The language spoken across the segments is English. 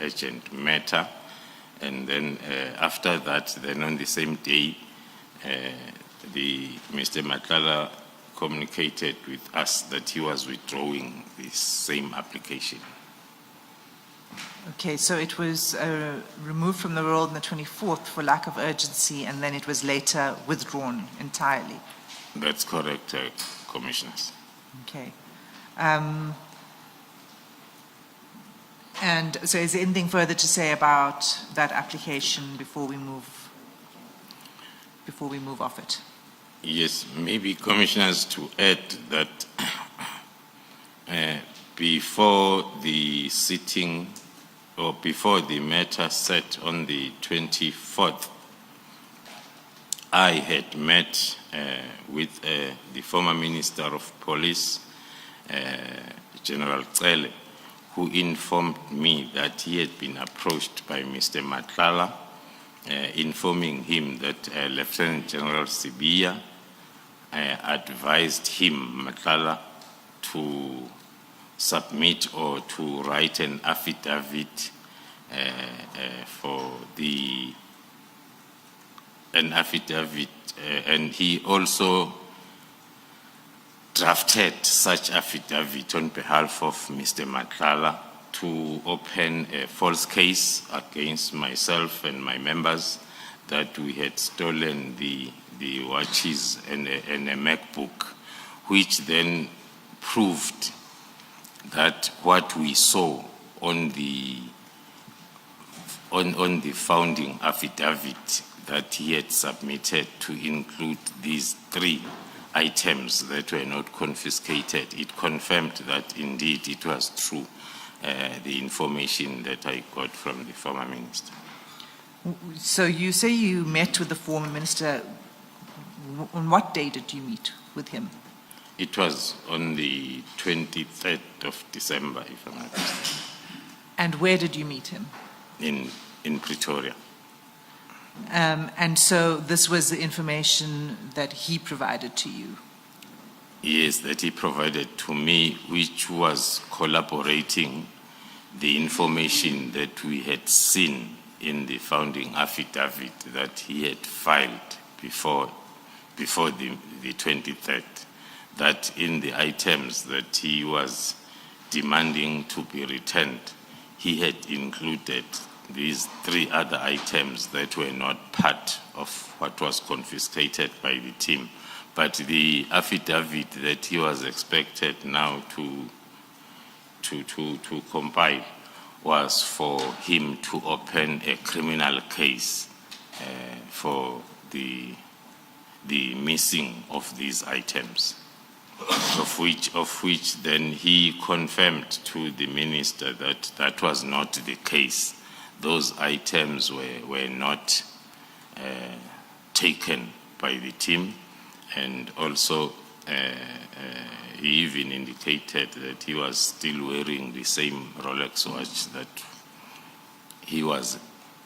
urgent matter. And then after that, then on the same day, Mr. Matlala communicated with us that he was withdrawing the same application. Okay, so it was removed from the roll on the 24th for lack of urgency, and then it was later withdrawn entirely. That's correct, Commissioners. Okay. And so is there anything further to say about that application before we move off it? Yes, maybe Commissioners to add that before the sitting or before the matter set on the 24th, I had met with the former Minister of Police, General Cele, who informed me that he had been approached by Mr. Matlala, informing him that Lieutenant General Sibia advised him, Matlala, to submit or to write an affidavit and he also drafted such affidavit on behalf of Mr. Matlala to open a false case against myself and my members that we had stolen the watches and a MacBook, which then proved that what we saw on the founding affidavit that he had submitted to include these 3 items that were not confiscated, it confirmed that indeed it was true, the information that I got from the former minister. So you say you met with the former minister. On what day did you meet with him? It was on the 23rd of December, if I'm not mistaken. And where did you meet him? In Pretoria. And so this was the information that he provided to you? Yes, that he provided to me, which was corroborating the information that we had seen in the founding affidavit that he had filed before the 23rd, that in the items that he was demanding to be returned, he had included these 3 other items that were not part of what was confiscated by the team. But the affidavit that he was expected now to compile was for him to open a criminal case for the missing of these items, of which then he confirmed to the minister that that was not the case. Those items were not taken by the team, and also he even indicated that he was still wearing the same Rolex watch that he was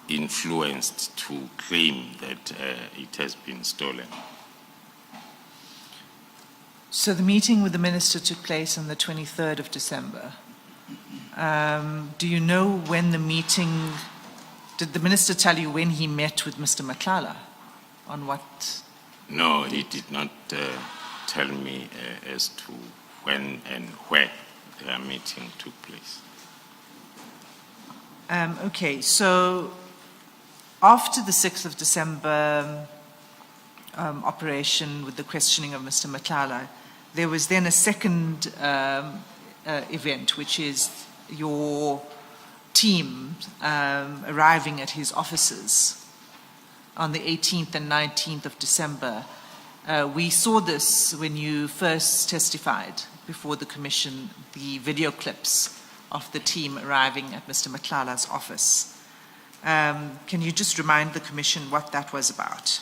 influenced to claim that it has been stolen. So the meeting with the minister took place on the 23rd of December. Do you know when the meeting, did the minister tell you when he met with Mr. Matlala? On what? No, he did not tell me as to when and where their meeting took place. Okay, so after the 6th of December operation with the questioning of Mr. Matlala, there was then a second event, which is your team arriving at his offices on the 18th and 19th of December. We saw this when you first testified before the commission, the video clips of the team arriving at Mr. Matlala's office. Can you just remind the commission what that was about?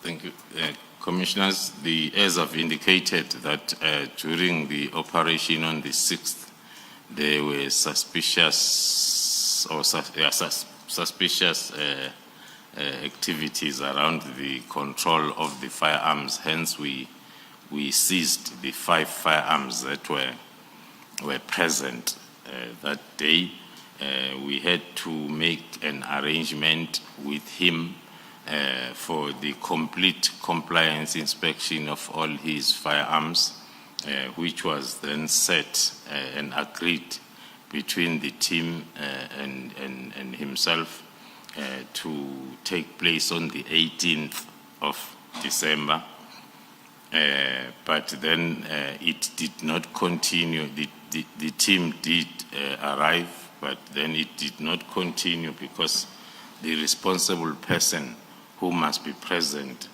Thank you. Commissioners, as I've indicated that during the operation on the 6th, there were suspicious activities around the control of the firearms. Hence, we seized the 5 firearms that were present that day, we had to make an arrangement with him for the complete compliance inspection of all his firearms, which was then set and agreed between the team and himself to take place on the 18th of December. But then it did not continue. The team did arrive, but then it did not continue because the responsible person who must be present,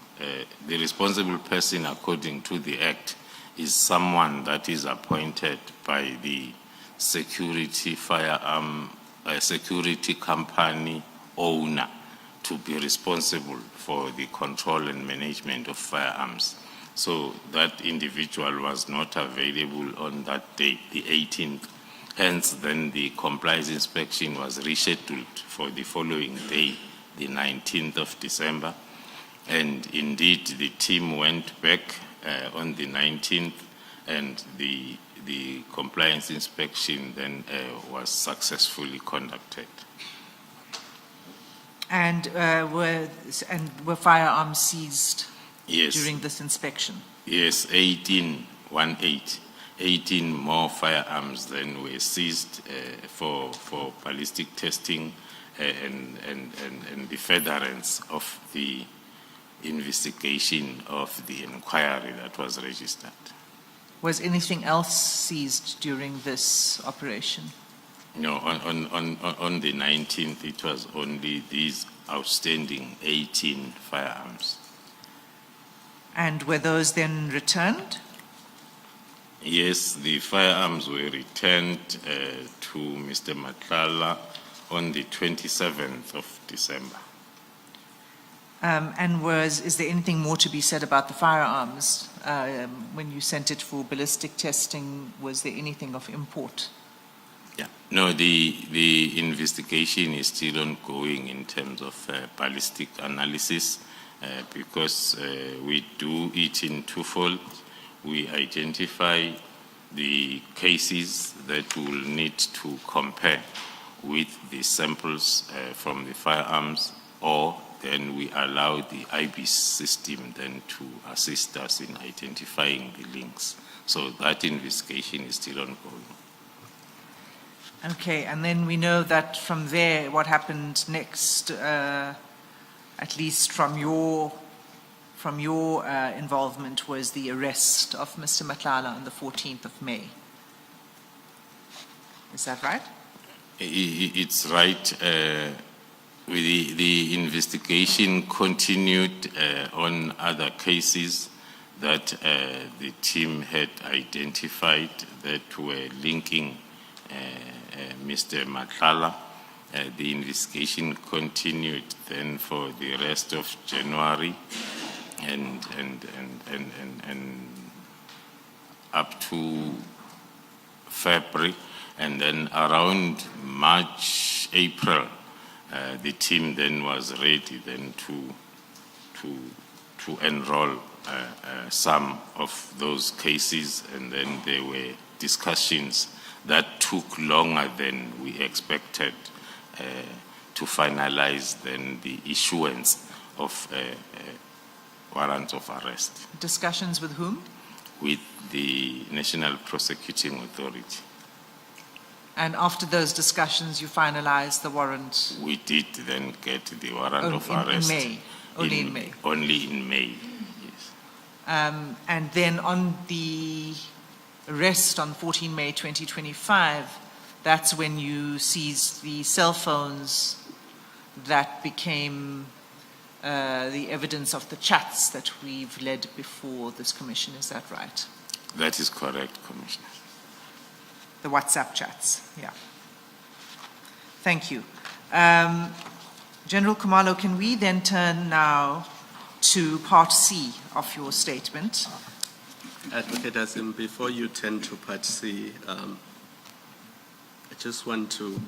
the responsible person according to the Act is someone that is appointed by the security company owner to be responsible for the control and management of firearms. So that individual was not available on that day, the 18th. Hence, then the compliance inspection was rescheduled for the following day, the 19th of December. And indeed, the team went back on the 19th, and the compliance inspection then was successfully conducted. And were firearms seized Yes. during this inspection? Yes, 18 more firearms then were seized for ballistic testing and the furtherance of the investigation of the inquiry that was registered. Was anything else seized during this operation? No, on the 19th, it was only these outstanding 18 firearms. And were those then returned? Yes, the firearms were returned to Mr. Madlanga on the 27th of December. And is there anything more to be said about the firearms? When you sent it for ballistic testing, was there anything of import? Yeah. No, the investigation is still ongoing in terms of ballistic analysis because we do it in twofold. We identify the cases that we will need to compare with the samples from the firearms, or then we allow the IB system then to assist us in identifying the links. So that investigation is still ongoing. Okay, and then we know that from there, what happened next, at least from your involvement, was the arrest of Mr. Madlanga on the 14th of May. Is that right? It's right. The investigation continued on other cases that the team had identified that were linking Mr. Madlanga. The investigation continued then for the rest of January and up to February, and then around March, April, the team then was ready then to enroll some of those cases, and then there were discussions that took longer than we expected to finalize then the issuance of warrants of arrest. Discussions with whom? With the National Prosecuting Authority. And after those discussions, you finalized the warrant? We did then get the warrant of arrest. In May? Only in May? Only in May, yes. And then on the arrest on 14 May 2025, that's when you seized the cell phones that became the evidence of the chats that we've led before this commission. Is that right? That is correct, Commissioner. The WhatsApp chats, yeah. Thank you. General Khumalo, can we then turn now to Part C of your statement? Advocate Azim, before you turn to Part C, I just want to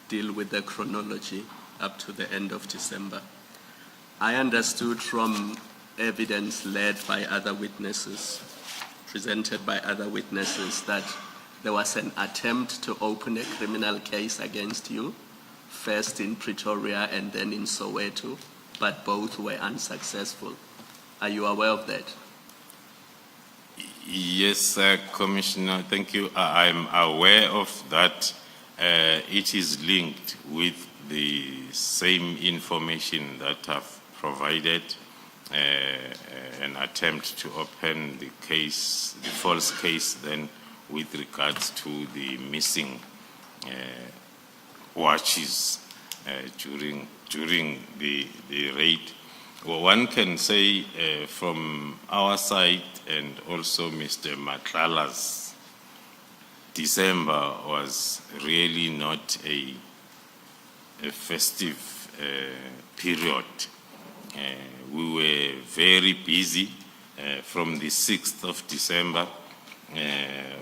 deal with the chronology up to the end of December. I understood from evidence led by other witnesses, presented by other witnesses, that there was an attempt to open a criminal case against you, first in Pretoria and then in Soweto, but both were unsuccessful. Are you aware of that? Yes, Commissioner, thank you. I'm aware of that. It is linked with the same information that I've provided, an attempt to open the case, the false case, then with regards to the missing watches during the raid. Well, one can say from our side and also Mr. Matlala's, December was really not a festive period. We were very busy from the 6th of December,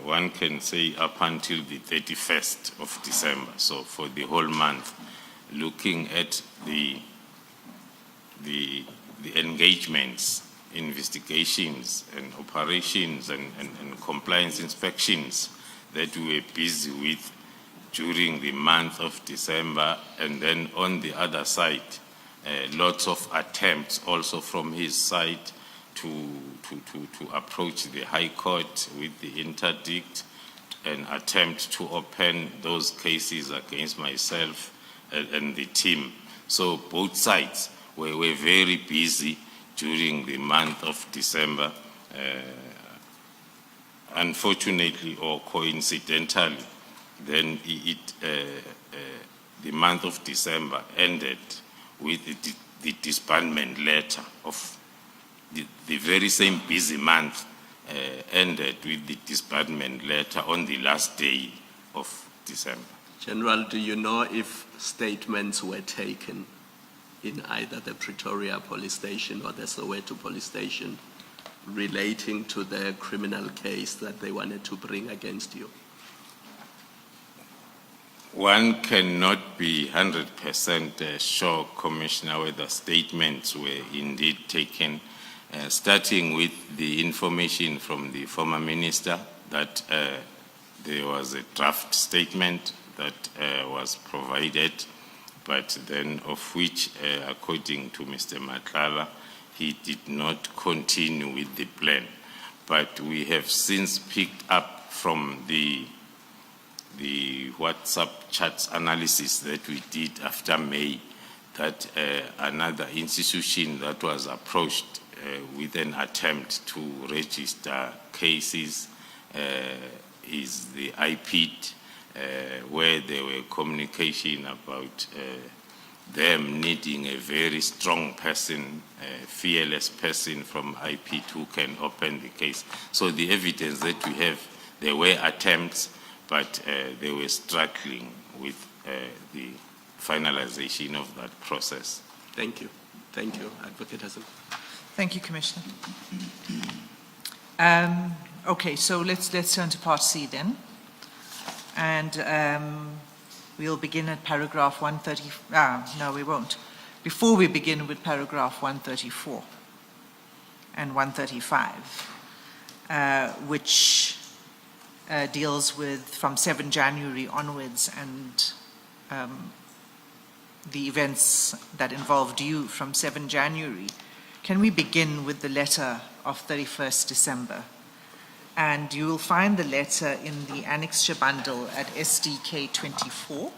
one can say up until the 31st of December. So for the whole month, looking at the engagements, investigations and operations and compliance inspections that we were busy with during the month of December. And then on the other side, lots of attempts also from his side to approach the High Court with the interdict, an attempt to open those cases against myself and the team. So both sides were very busy during the month of December. Unfortunately or coincidentally, then the month of December ended with the disbandment letter of the very same busy month ended with the disbandment letter on the last day of December. General, do you know if statements were taken in either the Pretoria police station or the Soweto police station relating to the criminal case that they wanted to bring against you? One cannot be 100% sure, Commissioner, whether statements were indeed taken, starting with the information from the former minister that there was a draft statement that was provided, but then of which, according to Mr. Matlala, he did not continue with the plan. But we have since picked up from the WhatsApp chats analysis that we did after May that another institution that was approached with an attempt to register cases is the IPID, where there were communication about them needing a very strong person, a fearless person from IPID who can open the case. So the evidence that we have, there were attempts, but they were struggling with the finalization of that process. Thank you. Thank you, Advocate Hassan. Thank you, Commissioner. Okay, so let's turn to Part C then. And we'll begin at paragraph 130. No, we won't. Before we begin with paragraph 134 and 135, which deals with from 7 January onwards and the events that involved you from 7 January. Can we begin with the letter of 31st December? And you will find the letter in the annexure bundle at SDK 24.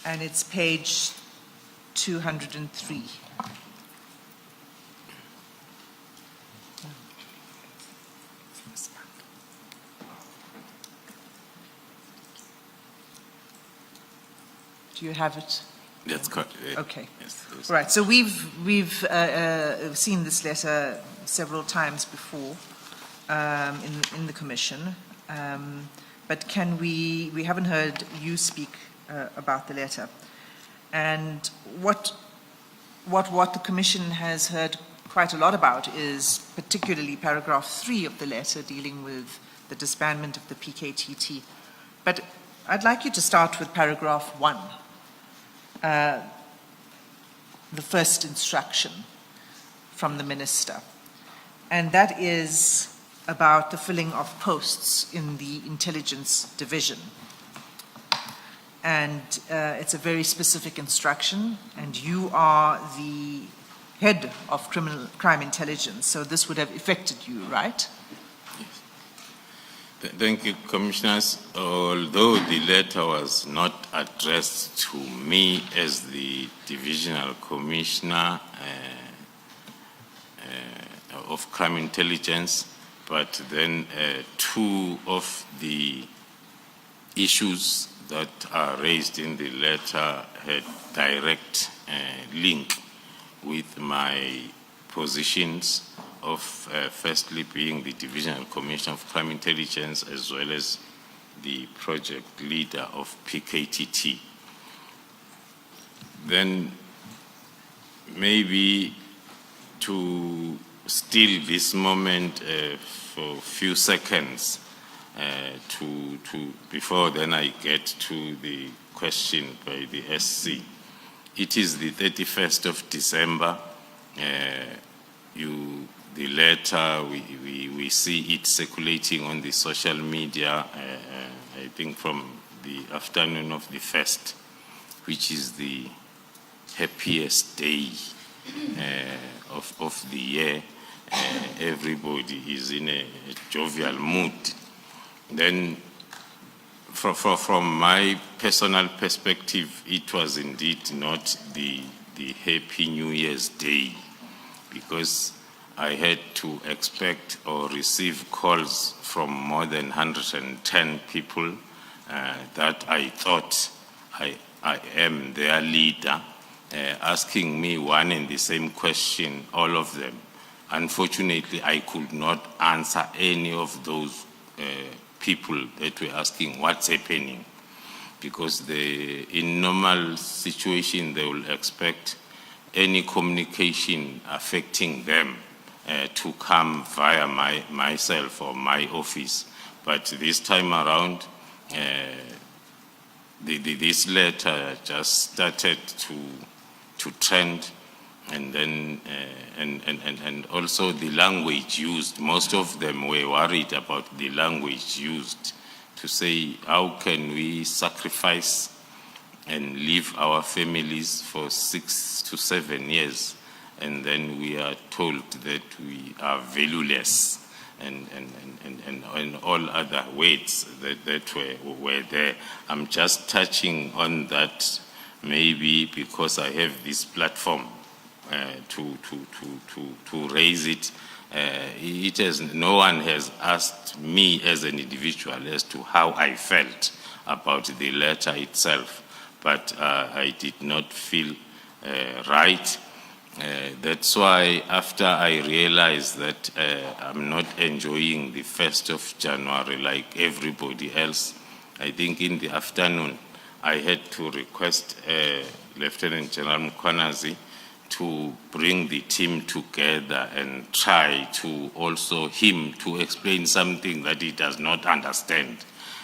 And it's page 203. Do you have it? That's correct. Okay. Yes, yes. Right. So we've seen this letter several times before in the commission, but we haven't heard you speak about the letter. And what what the Commission has heard quite a lot about is particularly paragraph 3 of the letter dealing with the disbandment of the PKTT. But I'd like you to start with paragraph 1, the first instruction from the Minister. And that is about the filling of posts in the Intelligence Division. And it's a very specific instruction, and you are the head of crime intelligence, so this would have affected you, right? Thank you, Commissioners. Although the letter was not addressed to me as the Divisional Commissioner of Crime Intelligence, but then two of the issues that are raised in the letter had direct link with my positions of firstly being the Divisional Commissioner of Crime Intelligence as well as the project leader of PKTT. Then maybe to steal this moment for a few seconds before then I get to the question by the SC. It is the 31st of December. The letter, we see it circulating on the social media, I think from the afternoon of the 1st, which is the happiest day of the year. Everybody is in a jovial mood. Then from my personal perspective, it was indeed not the Happy New Year's Day, because I had to expect or receive calls from more than 110 people that I thought I am their leader, asking me one and the same question, all of them. Unfortunately, I could not answer any of those people that were asking what's happening, because in normal situation they will expect any communication affecting them to come via myself or my office. But this time around, this letter just started to trend, and then and also the language used. Most of them were worried about the language used to say, how can we sacrifice and leave our families for 6 to 7 years, and then we are told that we are valueless, and all other words that were there. I'm just touching on that maybe because I have this platform to raise it. No one has asked me as an individual as to how I felt about the letter itself, but I did not feel right. That's why after I realized that I'm not enjoying the 1st of January like everybody else, I think in the afternoon I had to request Lieutenant General Mkhwanazi to bring the team together and try to also him to explain something that he does not understand.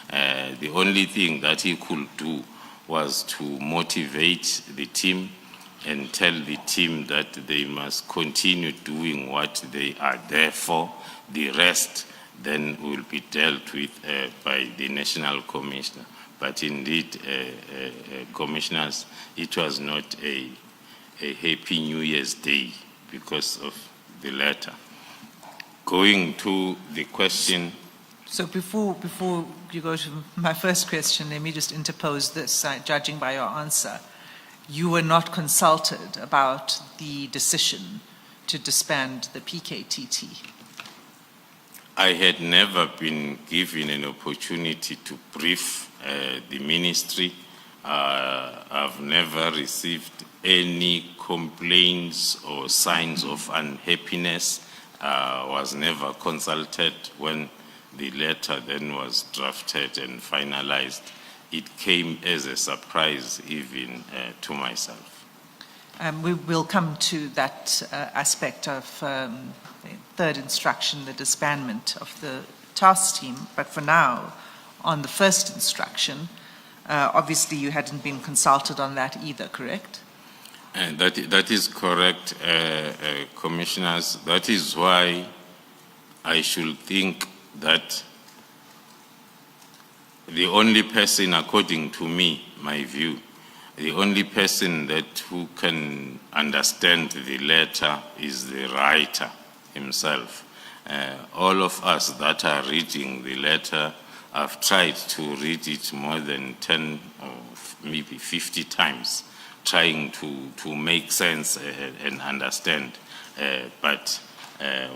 The only thing that he could do was to motivate the team and tell the team that they must continue doing what they are there for. The rest then will be dealt with by the National Commissioner. But indeed, Commissioners, it was not a Happy New Year's Day because of the letter. Going to the question. So before you go to my first question, let me just interpose this. Judging by your answer, you were not consulted about the decision to disband the PKTT. I had never been given an opportunity to brief the ministry. I've never received any complaints or signs of unhappiness. Was never consulted when the letter then was drafted and finalized. It came as a surprise even to myself. We will come to that aspect of the third instruction, the disbandment of the task team. But for now, on the first instruction, obviously you hadn't been consulted on that either, correct? That is correct, Commissioners. That is why I should think that the only person, according to me, my view, the only person who can understand the letter is the writer himself. All of us that are reading the letter, I've tried to read it more than 10 or maybe 50 times, trying to make sense and understand, but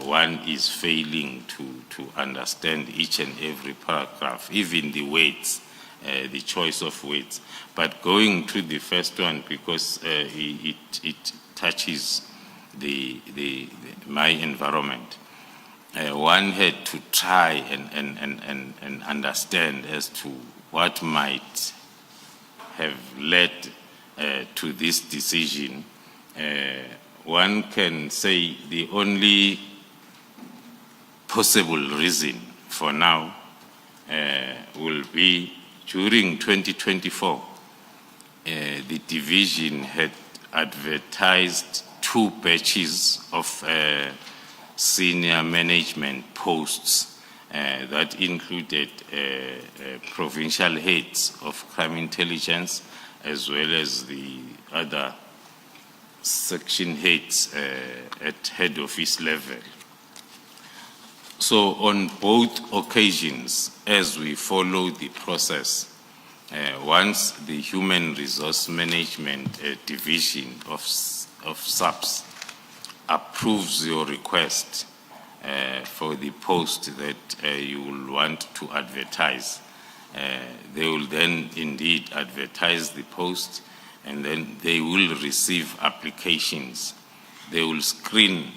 one is failing to understand each and every paragraph, even the words, the choice of words. But going to the first one, because it touches my environment, one had to try and understand as to what might have led to this decision. One can say the only possible reason for now will be during 2024, the division had advertised 2 batches of senior management posts that included provincial heads of crime intelligence, as well as the other section heads at head office level. So on both occasions, as we follow the process, once the Human Resource Management Division of SAPS approves your request for the post that you will want to advertise, they will then indeed advertise the post, and then they will receive applications. They will screen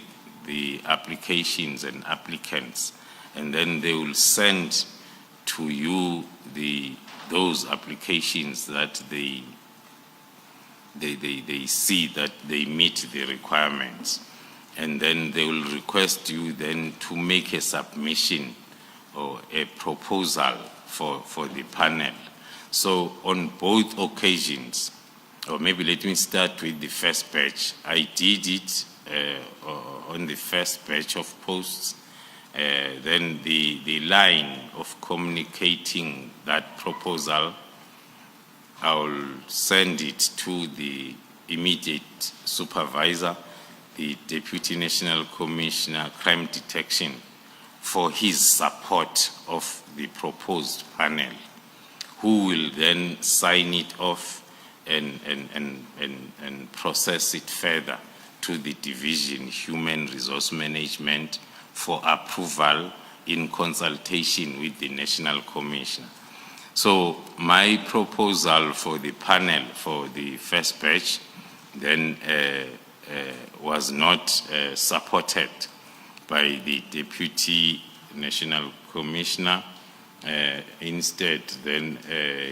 the applications and applicants, and then they will send to you those applications that they see that they meet the requirements. And then they will request you then to make a submission or a proposal for the panel. So on both occasions, or maybe let me start with the first batch. I did it on the first batch of posts. Then the line of communicating that proposal, I will send it to the immediate supervisor, the Deputy National Commissioner, Crime Detection, for his support of the proposed panel, who will then sign it off and process it further to the Division Human Resource Management for approval in consultation with the National Commissioner. So my proposal for the panel for the first batch then was not supported by the Deputy National Commissioner. Instead, then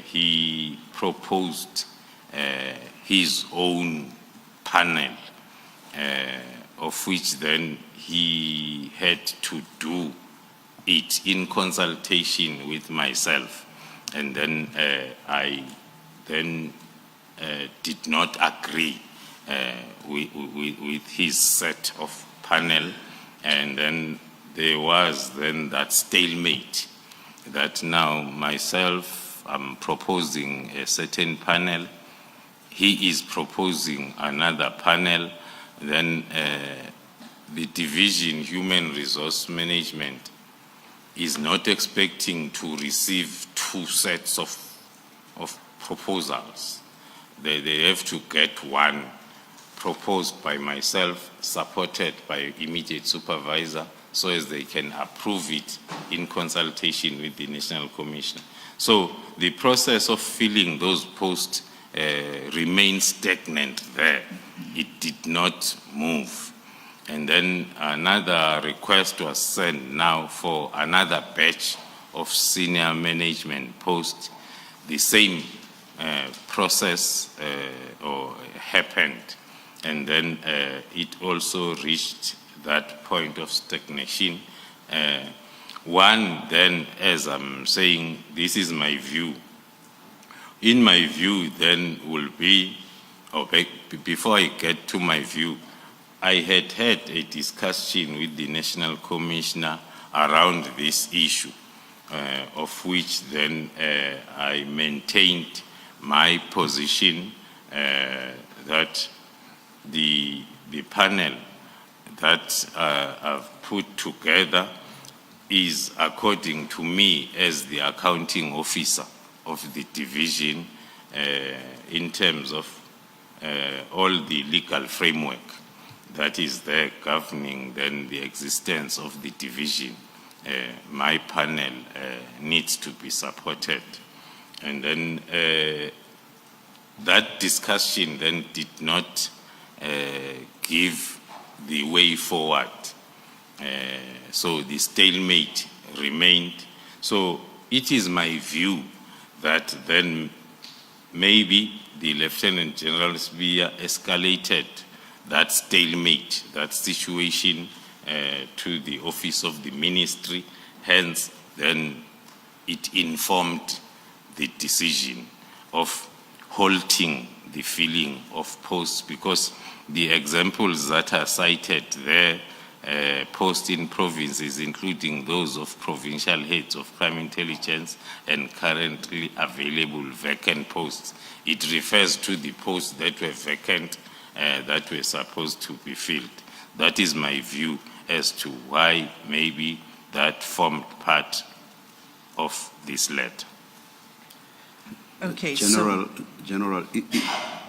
he proposed his own panel, of which then he had to do it in consultation with myself. And then I then did not agree with his set of panel. And then there was then that stalemate that now myself, I'm proposing a certain panel. He is proposing another panel. Then the Division Human Resource Management is not expecting to receive 2 sets of proposals. They have to get one proposed by myself, supported by immediate supervisor, so as they can approve it in consultation with the National Commissioner. So the process of filling those posts remains stagnant there. It did not move. And then another request was sent now for another batch of senior management posts. The same process happened. And then it also reached that point of stagnation. One, then, as I'm saying, this is my view. In my view, then, will be, before I get to my view, I had a discussion with the National Commissioner around this issue, of which then I maintained my position that the panel that I've put together is, according to me, as the accounting officer of the division, in terms of all the legal framework that is there governing then the existence of the division. My panel needs to be supported. And then that discussion then did not give the way forward. So the stalemate remained. So it is my view that then maybe the Lieutenant General Sbiya escalated that stalemate, that situation to the office of the ministry. Hence, then it informed the decision of halting the filling of posts, because the examples that are cited there, posts in provinces, including those of provincial heads of crime intelligence and currently available vacant posts, it refers to the posts that were vacant, that were supposed to be filled. That is my view as to why maybe that formed part of this letter. Okay, General,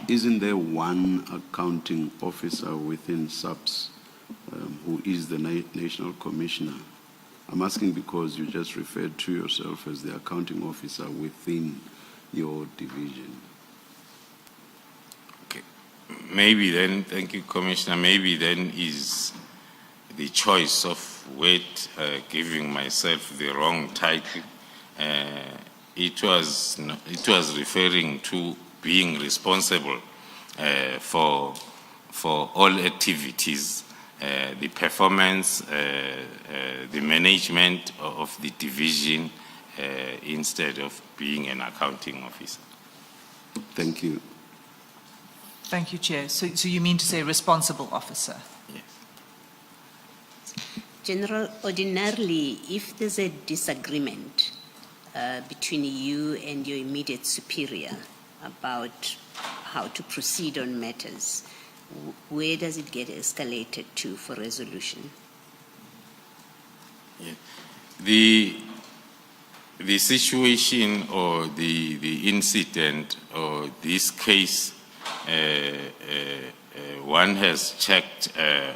isn't there one accounting officer within SAPS who is the National Commissioner? I'm asking because you just referred to yourself as the accounting officer within your division. Okay. Maybe then, thank you, Commissioner, maybe then is the choice of giving myself the wrong title. It was referring to being responsible for all activities, the performance, the management of the division, instead of being an accounting officer. Thank you. Thank you, Chair. So you mean to say responsible officer? Yes. General, ordinarily, if there's a disagreement between you and your immediate superior about how to proceed on matters, where does it get escalated to for resolution? Yeah. The situation or the incident or this case, one has checked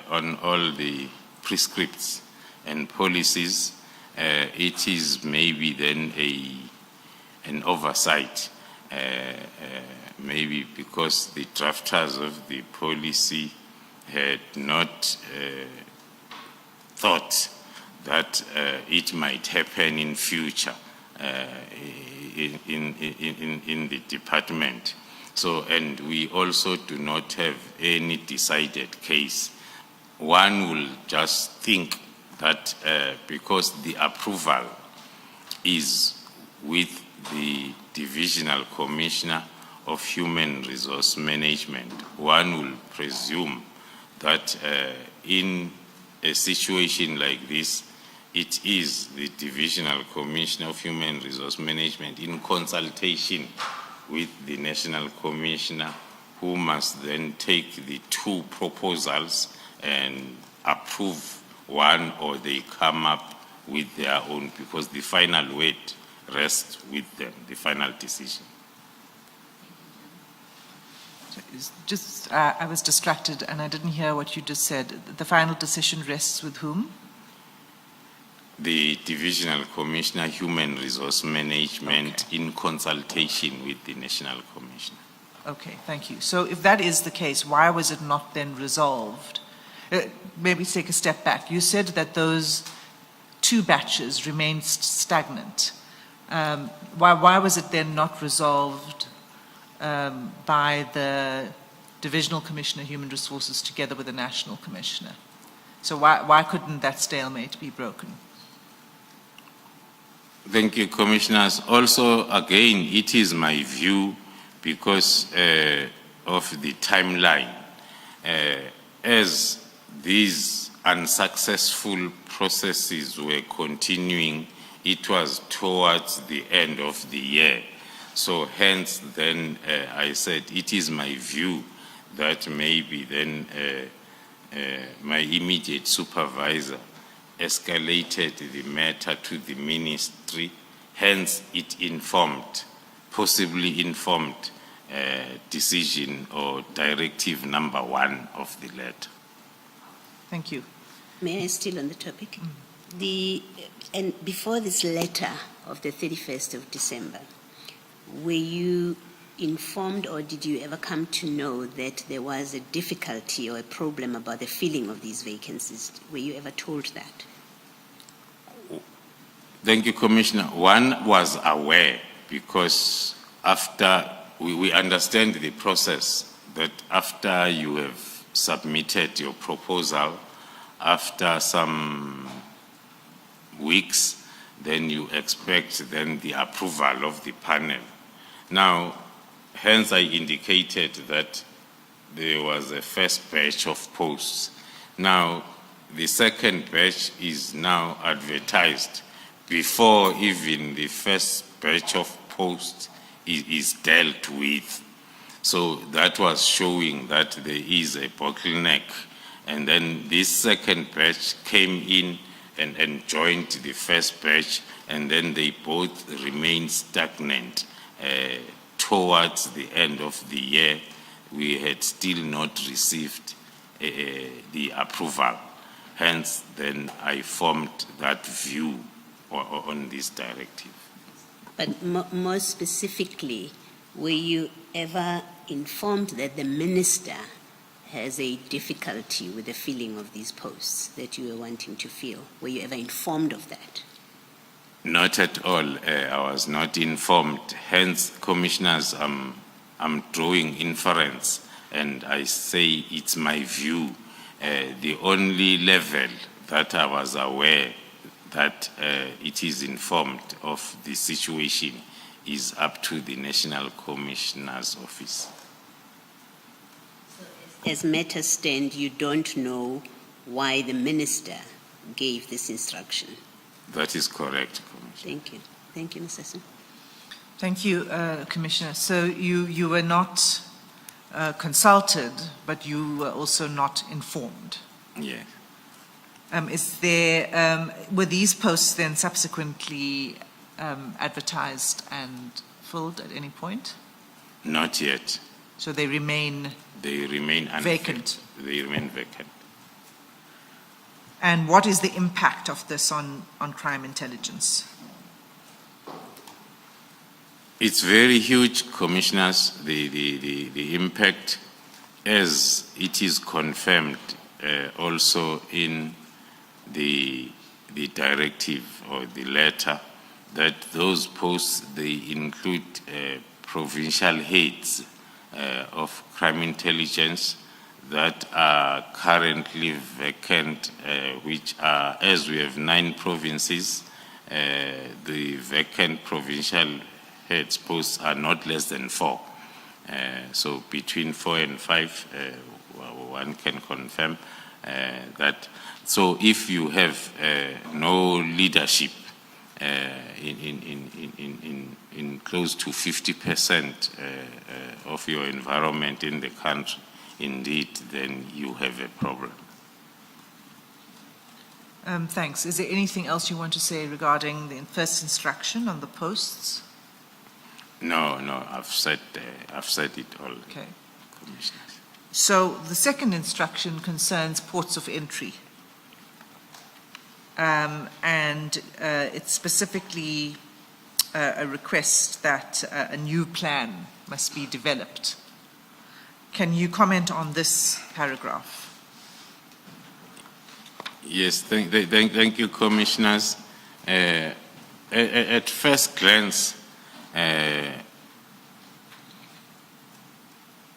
on all the prescripts and policies. It is maybe then an oversight, maybe because the drafters of the policy had not thought that it might happen in future in the department. So, and we also do not have any decided case. One will just think that because the approval is with the Divisional Commissioner of Human Resource Management, one will presume that in a situation like this, it is the Divisional Commissioner of Human Resource Management in consultation with the National Commissioner who must then take the two proposals and approve one, or they come up with their own, because the final word rests with them, the final decision. Just, I was distracted and I didn't hear what you just said. The final decision rests with whom? The Divisional Commissioner, Human Resource Management, in consultation with the National Commissioner. Okay, thank you. So if that is the case, why was it not then resolved? Maybe take a step back. You said that those two batches remained stagnant. Why was it then not resolved by the Divisional Commissioner, Human Resources, together with the National Commissioner. So why couldn't that stalemate be broken? Thank you, Commissioners. Also, again, it is my view because of the timeline. As these unsuccessful processes were continuing, it was towards the end of the year. So hence then I said it is my view that maybe then my immediate supervisor escalated the matter to the ministry, hence it informed, possibly informed decision or directive number 1 of the letter. Thank you. May I still on the topic? And before this letter of the 31st of December, were you informed or did you ever come to know that there was a difficulty or a problem about the filling of these vacancies? Were you ever told that? Thank you, Commissioner. One was aware because after we understand the process that after you have submitted your proposal, after some weeks, then you expect then the approval of the panel. Now, hence I indicated that there was a first batch of posts. Now, the second batch is now advertised before even the first batch of posts is dealt with. So that was showing that there is a bottleneck. And then this second batch came in and joined the first batch, and then they both remained stagnant. Towards the end of the year, we had still not received the approval. Hence, then I formed that view on this directive. But more specifically, were you ever informed that the minister has a difficulty with the filling of these posts that you were wanting to fill? Were you ever informed of that? Not at all. I was not informed. Hence, Commissioners, I'm drawing inference, and I say it's my view. The only level that I was aware that it is informed of the situation is up to the National Commissioner's Office. As matters stand, you don't know why the minister gave this instruction. That is correct, Commissioner. Thank you. Thank you, Ms. Sesson. Thank you, Commissioner. So you were not consulted, but you were also not informed. Yeah. Were these posts then subsequently advertised and filled at any point? Not yet. So they remain vacant. They remain vacant. And what is the impact of this on crime intelligence? It's very huge, Commissioners, the impact, as it is confirmed also in the directive or the letter, that those posts, they include provincial heads of crime intelligence that are currently vacant, which are, as we have 9 provinces, the vacant provincial heads posts are not less than 4. So between 4 and 5, one can confirm that. So if you have no leadership in close to 50% of your environment in the country, indeed, then you have a problem. Thanks. Is there anything else you want to say regarding the first instruction on the posts? No, I've said it all, Okay. Commissioners. So the second instruction concerns ports of entry. And it's specifically a request that a new plan must be developed. Can you comment on this paragraph? Yes, thank you, Commissioners. At first glance,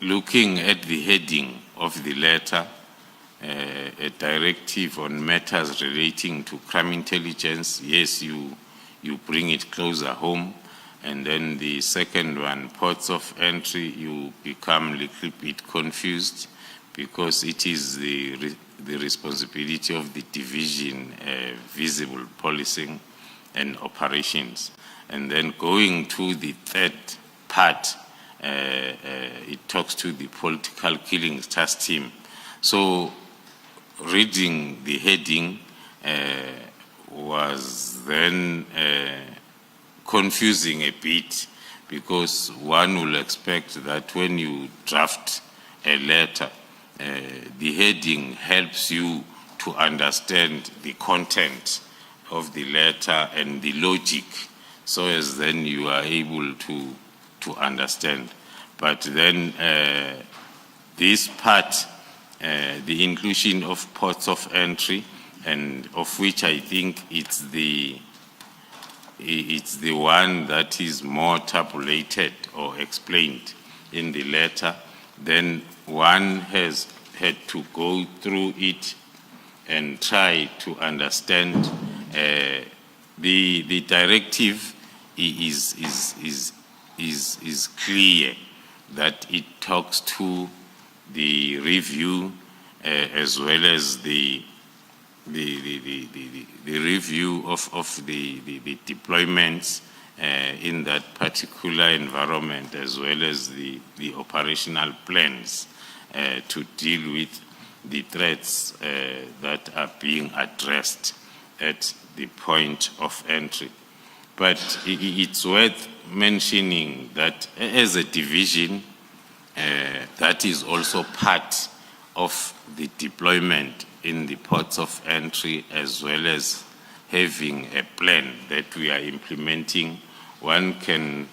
looking at the heading of the letter, a directive on matters relating to crime intelligence, yes, you bring it closer home. And then the second one, ports of entry, you become a little bit confused because it is the responsibility of the division, visible policing and operations. And then going to the third part, it talks to the political killings task team. So reading the heading was then confusing a bit, because one will expect that when you draft a letter, the heading helps you to understand the content of the letter and the logic, so as then you are able to understand. But then this part, the inclusion of ports of entry, and of which I think it's the one that is more tabulated or explained in the letter, then one has had to go through it and try to understand. The directive is clear that it talks to the review as well as the review of the deployments in that particular environment, as well as the operational plans to deal with the threats that are being addressed at the point of entry. But it's worth mentioning that as a division, that is also part of the deployment in the ports of entry, as well as having a plan that we are implementing. One can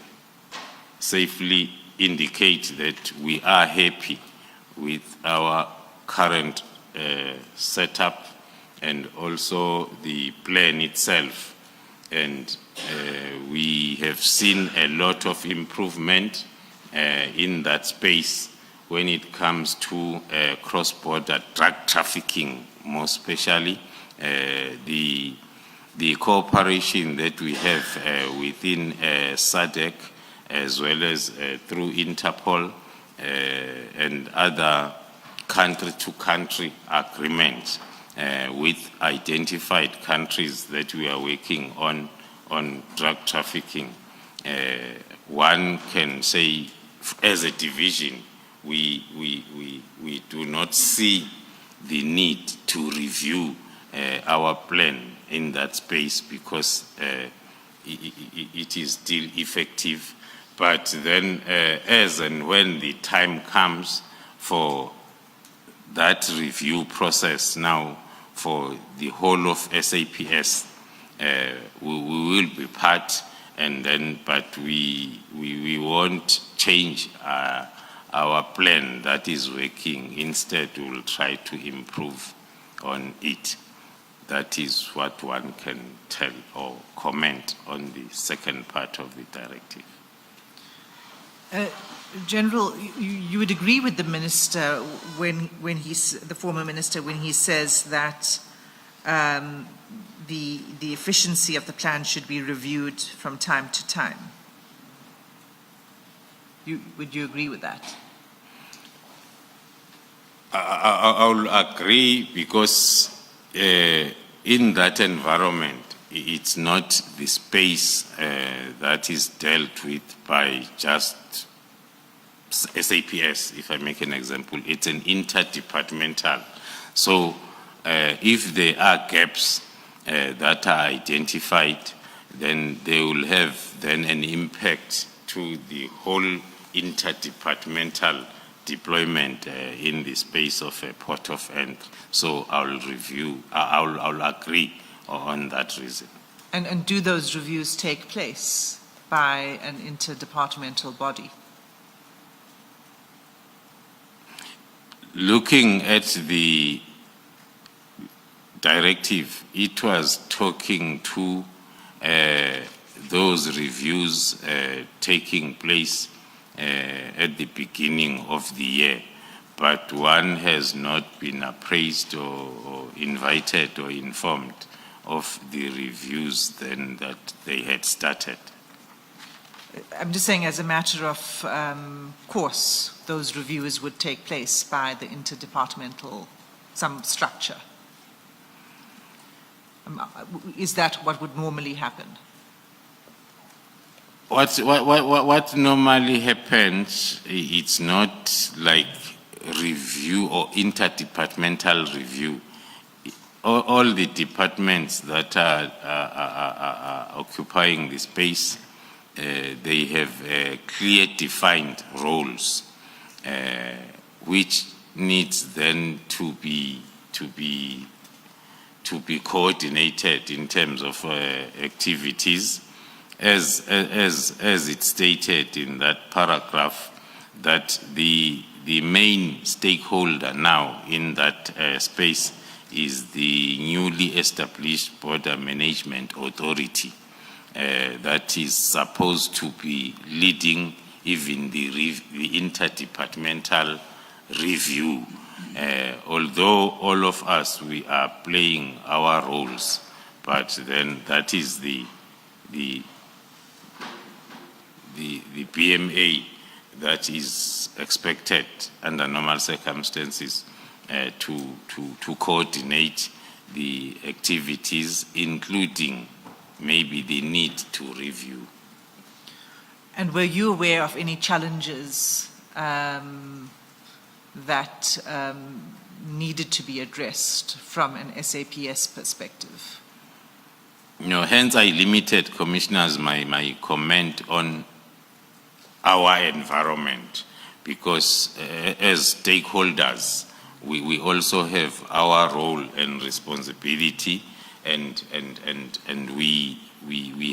safely indicate that we are happy with our current setup and also the plan itself. And we have seen a lot of improvement in that space when it comes to cross-border drug trafficking, more especially the cooperation that we have within SADC, as well as through Interpol and other country-to-country agreements with identified countries that we are working on drug trafficking. One can say, as a division, we do not see the need to review our plan in that space, because it is still effective. But then as and when the time comes for that review process now for the whole of SAPS, we will be part, and then, but we won't change our plan that is working. Instead, we will try to improve on it. That is what one can tell or comment on the second part of the directive. General, you would agree with the minister when the former minister, when he says that the efficiency of the plan should be reviewed from time to time. Would you agree with that? I'll agree, because in that environment, it's not the space that is dealt with by just SAPS, if I make an example. It's an interdepartmental. So if there are gaps that are identified, then they will have then an impact to the whole interdepartmental deployment in the space of a port of entry. So I'll agree on that reason. And do those reviews take place by an interdepartmental body? Looking at the directive, it was talking to those reviews taking place at the beginning of the year, but one has not been appraised or invited or informed of the reviews then that they had started. I'm just saying, as a matter of course, those reviews would take place by the interdepartmental, some structure. Is that what would normally happen? What normally happens, it's not like review or interdepartmental review. All the departments that are occupying the space, they have clear defined roles, which needs then to be coordinated in terms of activities, as it's stated in that paragraph, that the main stakeholder now in that space is the newly established Border Management Authority that is supposed to be leading even the interdepartmental review. Although all of us, we are playing our roles, but then that is the PMA that is expected under normal circumstances to coordinate the activities, including maybe the need to review. And were you aware of any challenges that needed to be addressed from an SAPS perspective? No, hence I limited, Commissioners, my comment on our environment, because as stakeholders, we also have our role and responsibility, and we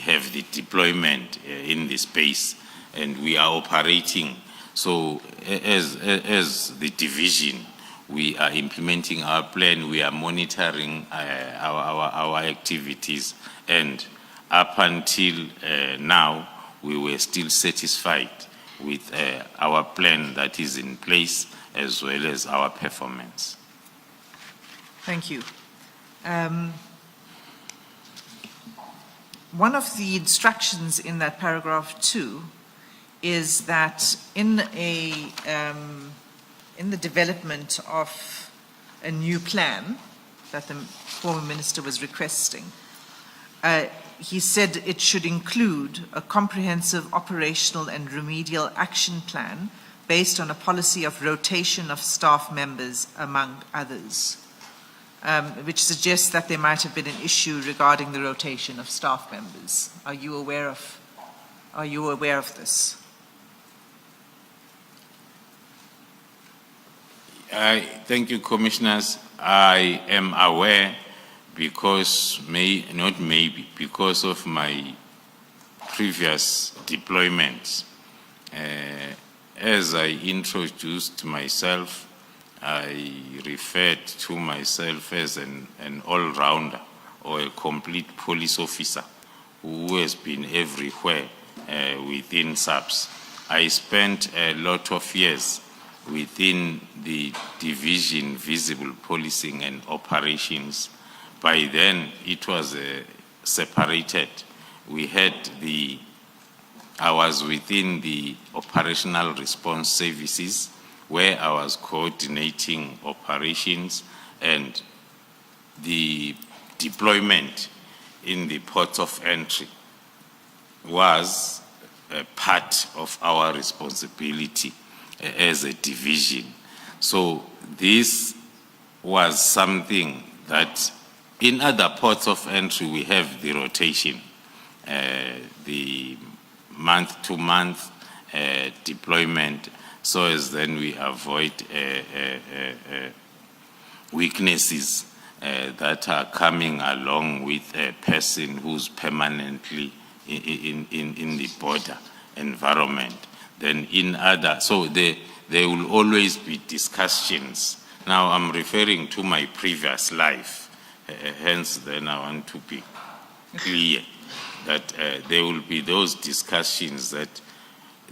have the deployment in the space, and we are operating. So as the division, we are implementing our plan, we are monitoring our activities, and up until now, we were still satisfied with our plan that is in place, as well as our performance. Thank you. One of the instructions in that paragraph 2 is that in the development of a new plan that the former minister was requesting, he said it should include a comprehensive operational and remedial action plan based on a policy of rotation of staff members, among others, which suggests that there might have been an issue regarding the rotation of staff members. Are you aware of this? Thank you, Commissioners. I am aware, because because of my previous deployments. As I introduced myself, I referred to myself as an all-rounder or a complete police officer who has been everywhere within SAPS. I spent a lot of years within the division Visible Policing and Operations. By then, it was separated. I was within the Operational Response Services, where I was coordinating operations, and the deployment in the ports of entry was a part of our responsibility as a division. So this was something that in other ports of entry we have the rotation, the month-to-month deployment, so as then we avoid weaknesses that are coming along with a person who's permanently in the border environment. Then so there will always be discussions. Now I'm referring to my previous life, hence then I want to be clear that there will be those discussions that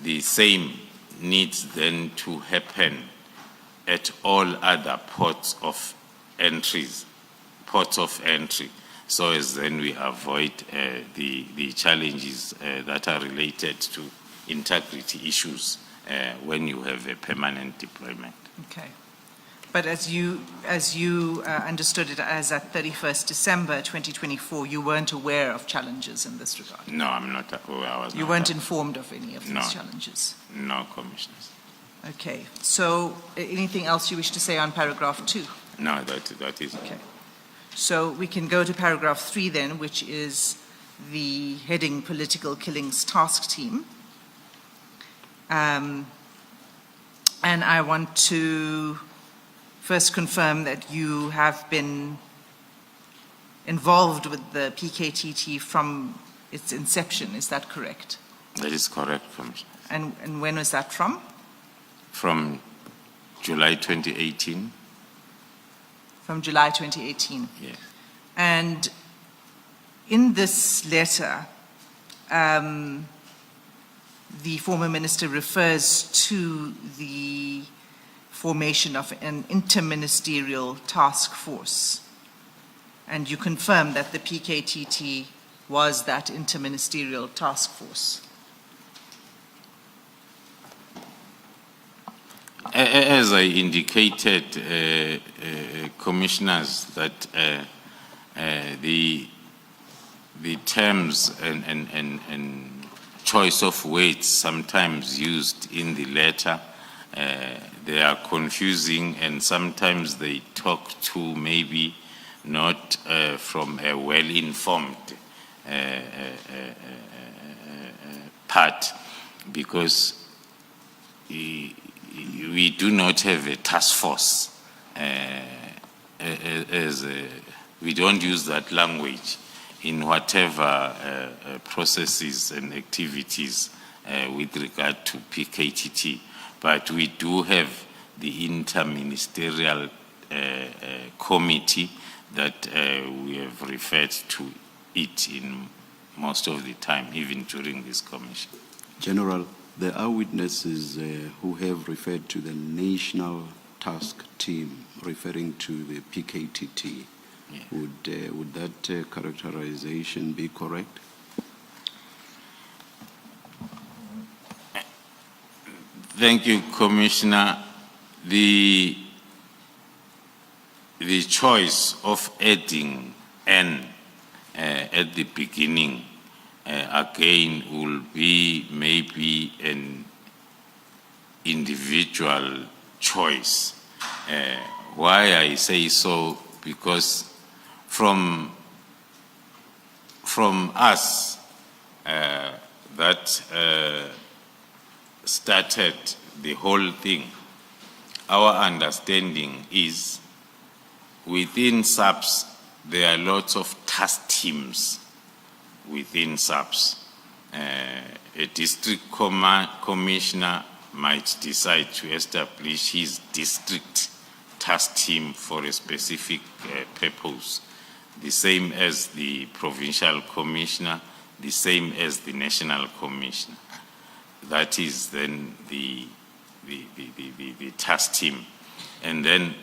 the same needs then to happen at all other ports of entry, so as then we avoid the challenges that are related to integrity issues when you have a permanent deployment. Okay. But as you understood it as at 31st December 2024, you weren't aware of challenges in this regard? No, I'm not aware. You weren't informed of any of these No. challenges? No, Commissioners. Okay. So anything else you wish to say on paragraph 2? No, that is. Okay. So we can go to paragraph 3 then, which is the heading Political Killings Task Team. And I want to first confirm that you have been involved with the PKTT from its inception. Is that correct? That is correct, Commissioner. And when was that from? From July 2018. From July 2018. Yes. And in this letter, the former minister refers to the formation of an interministerial task force. And you confirm that the PKTT was that interministerial task force. As I indicated, Commissioners, that the terms and choice of words sometimes used in the letter, they are confusing, and sometimes they talk to maybe not from a well-informed part, because we do not have a task force. We don't use that language in whatever processes and activities with regard to PKTT. But we do have the interministerial committee that we have referred to it in most of the time, even during this commission. General, there are witnesses who have referred to the National Task Team, referring to the PKTT. Yeah. Would that characterization be correct? Thank you, Commissioner. The choice of adding N at the beginning again will be maybe an individual choice. Why I say so, because from us that started the whole thing, our understanding is within SAPS there are lots of task teams within SAPS. A district commissioner might decide to establish his district task team for a specific purpose, the same as the provincial commissioner, the same as the national commissioner. That is then the task team. And then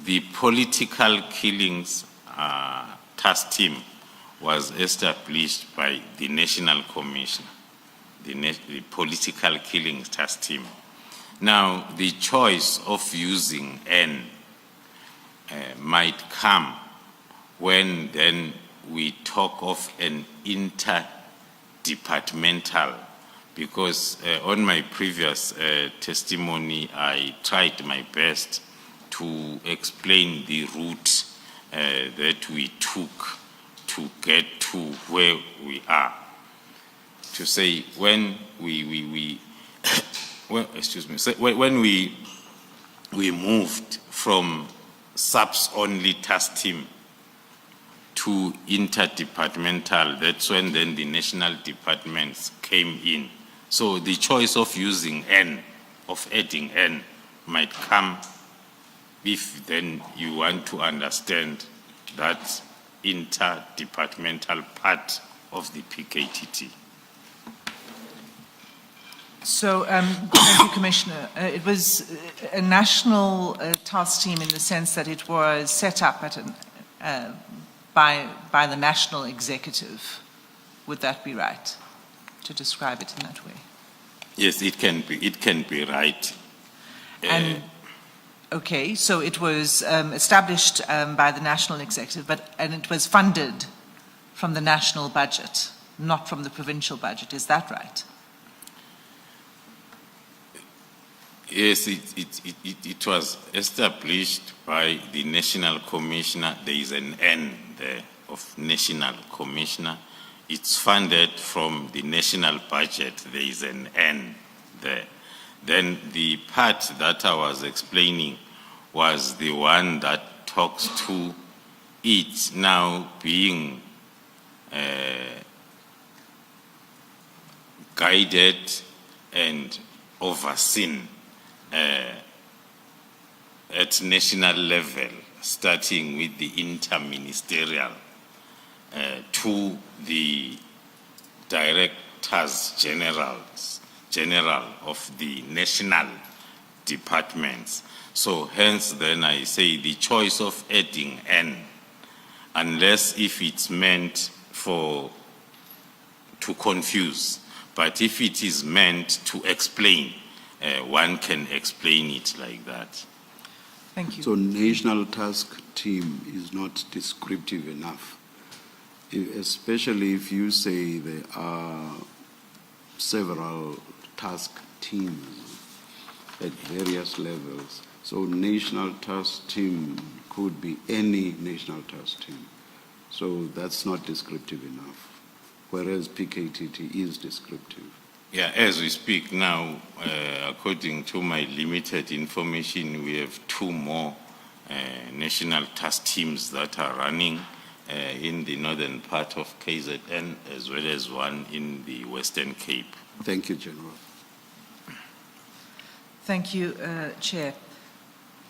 the political killings task team was established by the national commissioner, the political killings task team. Now, the choice of using N might come when then we talk of an interdepartmental, because on my previous testimony, I tried my best to explain the route that we took to get to where we are. To say when when we moved from SAPS only task team to interdepartmental, that's when then the national departments came in. So the choice of using N, of adding N, might come if then you want to understand that interdepartmental part of the PKTT. So, thank you, Commissioner. It was a national task team in the sense that it was set up at by the national executive. Would that be right, to describe it in that way? Yes, it can be right. And okay, so it was established by the national executive, and it was funded from the national budget, not from the provincial budget. Is that right? Yes, it was established by the National Commissioner. There is an N there of National Commissioner. It's funded from the national budget. There is an N there. Then the part that I was explaining was the one that talks to it now being guided and overseen at national level, starting with the interministerial to the directors general of the national departments. So hence then I say the choice of adding N, unless if it's meant to confuse, but if it is meant to explain, one can explain it like that. Thank you. So national task team is not descriptive enough, especially if you say there are several task teams at various levels. So national task team could be any national task team. So that's not descriptive enough, whereas PKTT is descriptive. Yeah, as we speak now, according to my limited information, we have 2 more national task teams that are running in the northern part of KZN, as well as one in the Western Cape. Thank you, General. Thank you, Chair.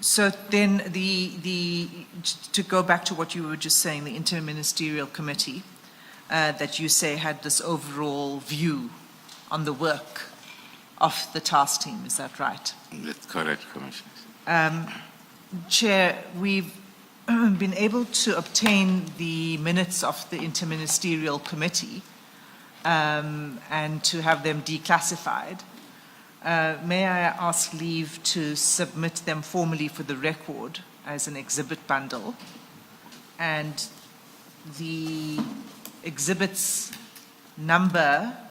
So then to go back to what you were just saying, the Interministerial Committee that you say had this overall view on the work of the task team, is that right? That's correct, Commissioner. Chair, we've been able to obtain the minutes of the Interministerial Committee and to have them declassified. May I ask leave to submit them formally for the record as an exhibit bundle? And the exhibits number